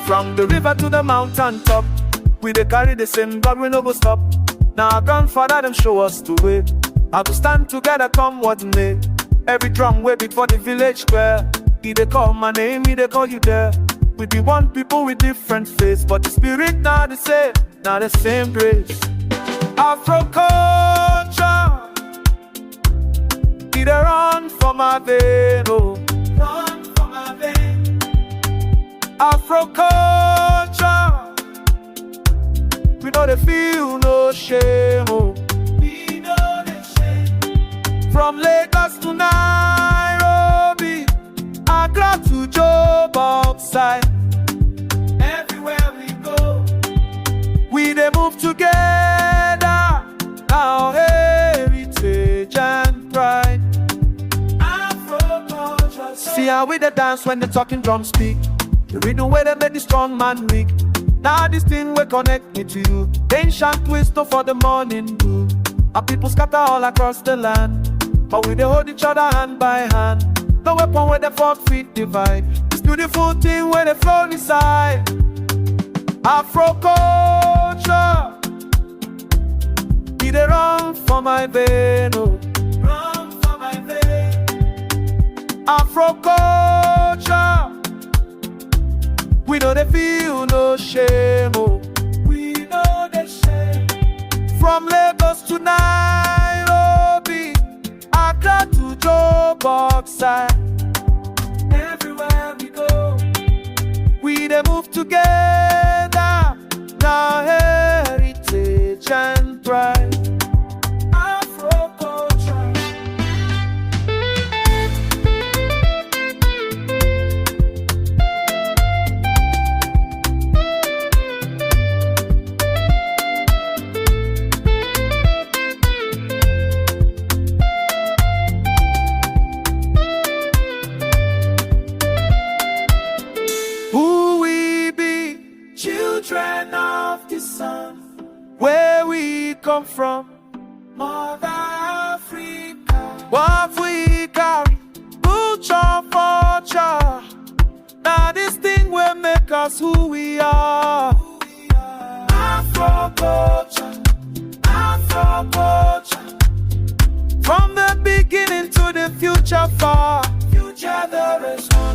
From the river to the mountain top, we dey carry the same God, we no go stop. Now our grandfather them show us the way. How to stand together come what may. Every drum way beat for the village square. He dey call my name, he dey call you there. We be one people with different faces, but the spirit not the same, not the same grace. AfroCulture, he dey run for my vein, oh. Run for my vein. AfroCulture, we know they feel no shame, oh. We know the shame. From Lagos to Nairobi, Accra to Joburg side. Everywhere we go, we dey move together. Our heritage and pride. AfroCulture. See how we dey dance when the talking drums speak. The rhythm where they make the strong man weak. Now this thing will connect me to you. Ancient wisdom for the morning dew. Our people scatter all across the land, but we dey hold each other hand by hand. No weapon where the 4 feet divide. This beautiful thing where they flow inside. AfroCulture, he dey run for my vein, oh. Run for my vein. AfroCulture, we know they feel no shame, oh. We know the shame. From Lagos to Nairobi, Accra to Joburg side. Everywhere we go, we dey move together. Now heritage and pride. AfroCulture. Children of the sun, where we come from, Mother Africa. What we carry, culture for culture. Now this thing will make us who we are. AfroCulture, AfroCulture. From the beginning to the future far, future there is one.